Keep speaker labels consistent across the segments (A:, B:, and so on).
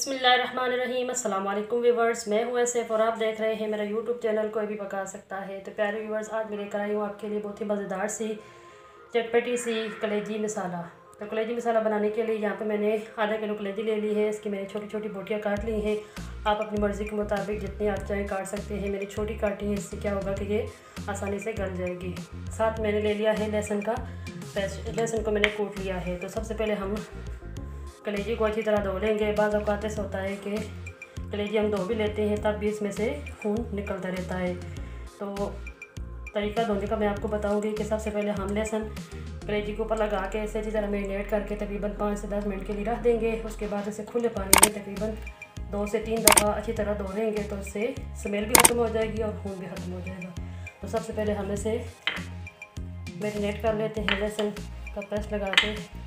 A: बिस्मिल्लाहिर्रहमानिर्रहीम। अस्सलाम वालेकुम व्यूवर्स, मैं हूँ ऐसे और आप देख रहे हैं मेरा यूट्यूब चैनल कोई भी पका सकता है। तो प्यारे व्यूवर्स, आज मैं लेकर आई हूँ आपके लिए बहुत ही मज़ेदार सी चटपटी सी कलेजी मसाला। तो कलेजी मसाला बनाने के लिए यहाँ पे मैंने आधा किलो कलेजी ले ली है। इसकी मैंने छोटी छोटी बोटियाँ काट ली हैं। आप अपनी मर्ज़ी के मुताबिक जितनी आप चाहें काट सकते हैं। मैंने छोटी काटी है, इससे क्या होगा कि ये आसानी से गल जाएगी। साथ मैंने ले लिया है लहसुन का पेस्ट, लहसुन को मैंने कूट लिया है। तो सबसे पहले हम कलेजी को अच्छी तरह धो लेंगे। बाज़ औक़ात ऐसा होता है कि कलेजी हम धो भी लेते हैं तब भी इसमें से खून निकलता रहता है। तो तरीका धोने का मैं आपको बताऊंगी कि सबसे पहले हम लहसुन कलेजी के ऊपर लगा के इसे अच्छी तरह मैरिनेट करके तकरीबन 5 से 10 मिनट के लिए रख देंगे। उसके बाद इसे खुले पानी में तकरीबन 2 से 3 दफ़ा अच्छी तरह धो लेंगे तो इससे स्मेल भी ख़त्म हो जाएगी और खून भी ख़त्म हो जाएगा। तो सबसे पहले हम इसे मैरिनेट कर लेते हैं लहसुन का पेस्ट लगा के।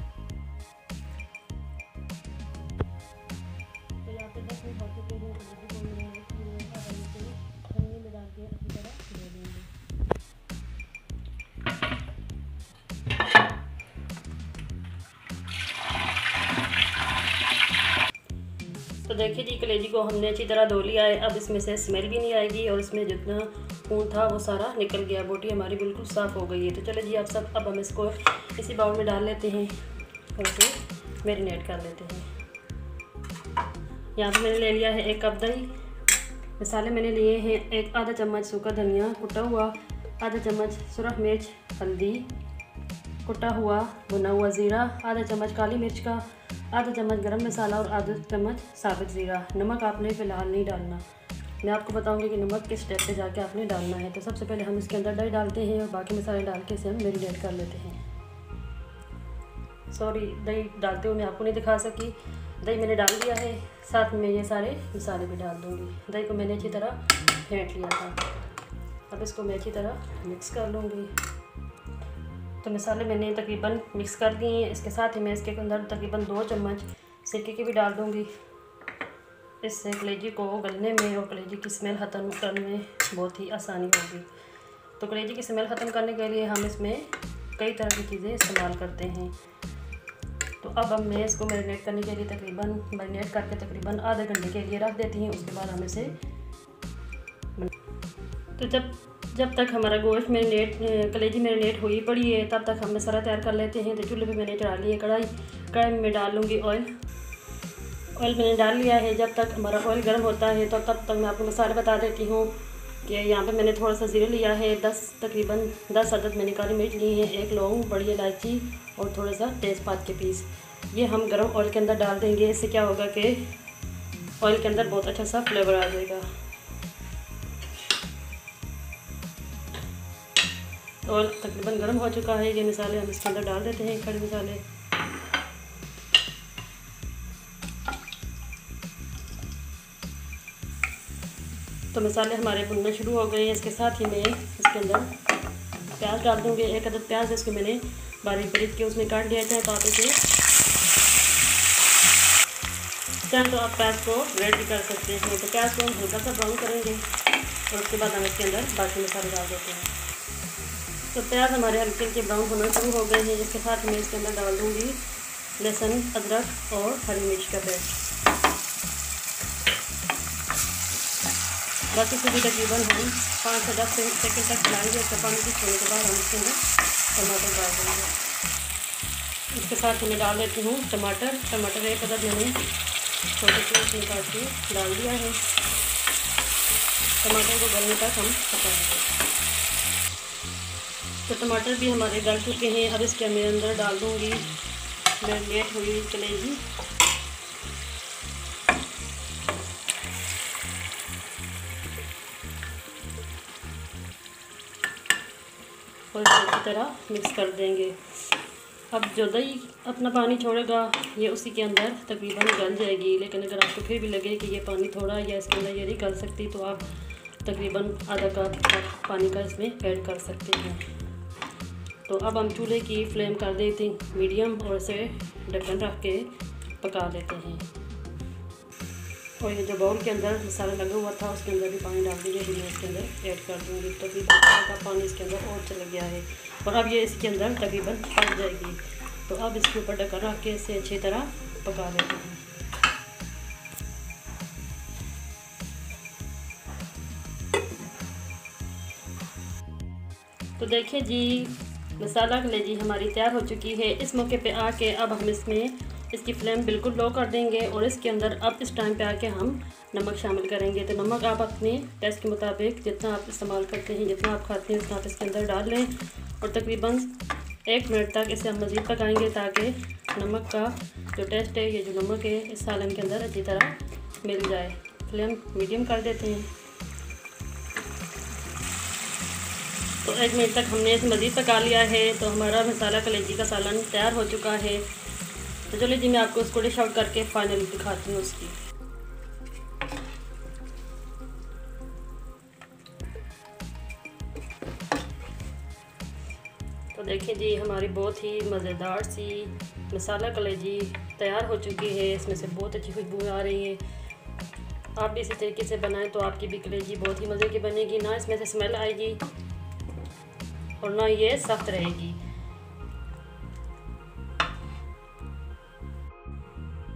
A: तो देखिए जी, कलेजी को हमने अच्छी तरह धो लिया है। अब इसमें से स्मेल भी नहीं आएगी और इसमें जितना खून था वो सारा निकल गया। बोटी हमारी बिल्कुल साफ़ हो गई है। तो चलो जी, अब हम इसको इसी बाउल में डाल लेते हैं और इसे मैरिनेट कर लेते हैं। यहाँ पे मैंने ले लिया है 1 कप दही। मसाले मैंने लिए हैं एक आधा चम्मच सूखा धनिया कुटा हुआ, आधा चम्मच सुरख मिर्च, हल्दी कुटा हुआ भुना हुआ ज़ीरा, आधा चम्मच काली मिर्च का, आधा चम्मच गरम मसाला और आधा चम्मच साबुत ज़ीरा। नमक आपने फ़िलहाल नहीं डालना, मैं आपको बताऊंगी कि नमक किस स्टेप पे जाके आपने डालना है। तो सबसे पहले हम इसके अंदर दही डालते हैं और बाकी मसाले डाल के इसे हम मैरिनेट कर लेते हैं। सॉरी, दही डालते हुए मैं आपको नहीं दिखा सकी। दही मैंने डाल दिया है, साथ में ये सारे मसाले भी डाल दूँगी। दही को मैंने अच्छी तरह फेंट लिया था। अब इसको मैं अच्छी तरह मिक्स कर लूँगी। तो मसाले मैंने तकरीबन मिक्स कर दिए हैं। इसके साथ ही मैं इसके अंदर तकरीबन 2 चम्मच सिरके की भी डाल दूँगी। इससे कलेजी को गलने में और कलेजी की स्मेल ख़त्म करने में बहुत ही आसानी होगी। तो कलेजी की स्मेल ख़त्म करने के लिए हम इसमें कई तरह की चीज़ें इस्तेमाल करते हैं। तो अब मैं इसको मैरिनेट करने के लिए मैरिनेट करके तकरीबन आधे घंटे के लिए रख देती हूँ। उसके बाद हम इसे तो जब तक हमारा गोश्त कलेजी मैरिनेट हुई पड़ी है तब तक हम मसाला तैयार कर लेते हैं। तो चूल्हे पे मैंने चढ़ा ली है कढ़ाई में डाल लूँगी ऑयल मैंने डाल लिया है। जब तक हमारा ऑयल गर्म होता है तो तब तक मैं आपको मसाले बता देती हूँ कि यहाँ पे मैंने थोड़ा सा ज़ीरा लिया है, तकरीबन 10 अदद मैंने काली मिर्च ली है, 1 लौंग, बड़ी इलायची और थोड़ा सा तेज़पात के पीस। ये हम गर्म ऑयल के अंदर डाल देंगे। इससे क्या होगा कि ऑयल के अंदर बहुत अच्छा सा फ्लेवर आ जाएगा। ऑयल तकरीबन गर्म हो चुका है। ये मसाले हम इसके अंदर डाल देते हैं, खड़े मसाले। तो मसाले हमारे भुनना शुरू हो गए हैं। इसके साथ ही मैं इसके अंदर प्याज डाल दूँगी। 1 अदद प्याज इसको मैंने बारीक के उसमें काट लिया था। तो आप इसे चाहे तो आप प्याज को रेड भी कर सकते हैं। तो प्याज को हम हल्का सा ब्राउन करेंगे और उसके बाद हम इसके अंदर बाकी मसाले डाल देते हैं। तो प्याज हमारे हल्के हल्के ब्राउन होना शुरू हो गए हैं। इसके साथ मैं इसके अंदर डाल दूँगी लहसुन, अदरक और हरी मिर्च का पेस्ट। बस इसे भी तकरीबन हम 5 से 10 सेकंड तक चलाएंगे। इसका पानी कुछ होने के बाद हम इसके अंदर टमाटर डाल देंगे। इसके साथ मैं डाल देती हूँ टमाटर 1 अदद मैंने छोटे से काट के डाल दिया है। टमाटर को गलने तक हम पकाएंगे। तो टमाटर भी हमारे गल चुके हैं। अब इसके मैं अंदर डाल दूँगी मैरिनेट हुई कलेजी। और अच्छी तरह मिक्स कर देंगे। अब जो दही अपना पानी छोड़ेगा ये उसी के अंदर तकरीबन गल जाएगी। लेकिन अगर आपको फिर भी लगे कि ये पानी थोड़ा या इसके अंदर ये नहीं गल सकती तो आप तकरीबन आधा कप पानी का इसमें ऐड कर सकते हैं। तो अब हम चूल्हे की फ्लेम कर देते हैं मीडियम और इसे ढक्कन रख के पका लेते हैं। और ये जो बाउल के अंदर मसाला लगा हुआ था उसके अंदर भी पानी डाल दीजिए। मैं इसके अंदर ऐड कर दूँगी। तकरीबन का पानी इसके अंदर और चला गया है और अब ये इसके अंदर तकरीबन पक जाएगी। तो अब इसके ऊपर ढक्कन रख के इसे अच्छी तरह पका लेते हैं। तो देखिए जी, मसाला कलेजी हमारी तैयार हो चुकी है। इस मौके पे आके अब हम इसमें इसकी फ्लेम बिल्कुल लो कर देंगे और इसके अंदर अब इस टाइम पे आके हम नमक शामिल करेंगे। तो नमक आप अपने टेस्ट के मुताबिक जितना आप इस्तेमाल करते हैं, जितना आप खाते हैं, उतना आप इसके अंदर डाल लें और तकरीबन 1 मिनट तक इसे हम मज़ीद पकाएंगे ताकि नमक का जो टेस्ट है, ये जो नमक है, इस सालन के अंदर अच्छी तरह मिल जाए। फ्लेम मीडियम कर देते हैं। तो 1 मिनट तक हमने इसे मज़ीद पका लिया है। तो हमारा मसाला कलेजी का सालन तैयार हो चुका है। तो चलिए जी, मैं आपको उसको डिश आउट करके फाइनल दिखाती हूँ उसकी। तो देखिए जी, हमारी बहुत ही मज़ेदार सी मसाला कलेजी तैयार हो चुकी है। इसमें से बहुत अच्छी खुशबू आ रही है। आप भी इसी तरीके से बनाएं तो आपकी भी कलेजी बहुत ही मज़े की बनेगी। ना इसमें से स्मेल आएगी और ना ये सख्त रहेगी।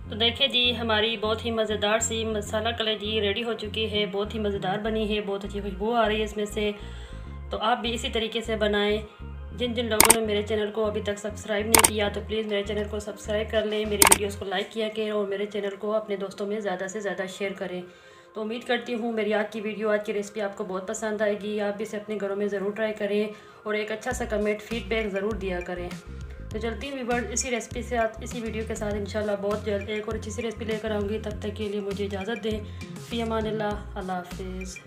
A: तो देखिए जी, हमारी बहुत ही मज़ेदार सी मसाला कलेजी रेडी हो चुकी है। बहुत ही मज़ेदार बनी है, बहुत अच्छी खुशबू आ रही है इसमें से। तो आप भी इसी तरीके से बनाएं। जिन जिन लोगों ने मेरे चैनल को अभी तक सब्सक्राइब नहीं किया तो प्लीज़ मेरे चैनल को सब्सक्राइब कर लें, मेरी वीडियोस को लाइक किया करें और मेरे चैनल को अपने दोस्तों में ज़्यादा से ज़्यादा शेयर करें। तो उम्मीद करती हूँ मेरी आज की वीडियो, आज की रेसिपी आपको बहुत पसंद आएगी। आप भी इसे अपने घरों में ज़रूर ट्राई करें और एक अच्छा सा कमेंट फीडबैक ज़रूर दिया करें। तो चलती हूँ व्यूअर्स, इसी रेसिपी से इसी वीडियो के साथ इंशाल्लाह बहुत जल्द एक और अच्छी सी रेसिपी लेकर आऊँगी। तब तक के लिए मुझे इजाज़त दें। फ़ी अमान अल्लाह, अल्लाह हाफ़िज़।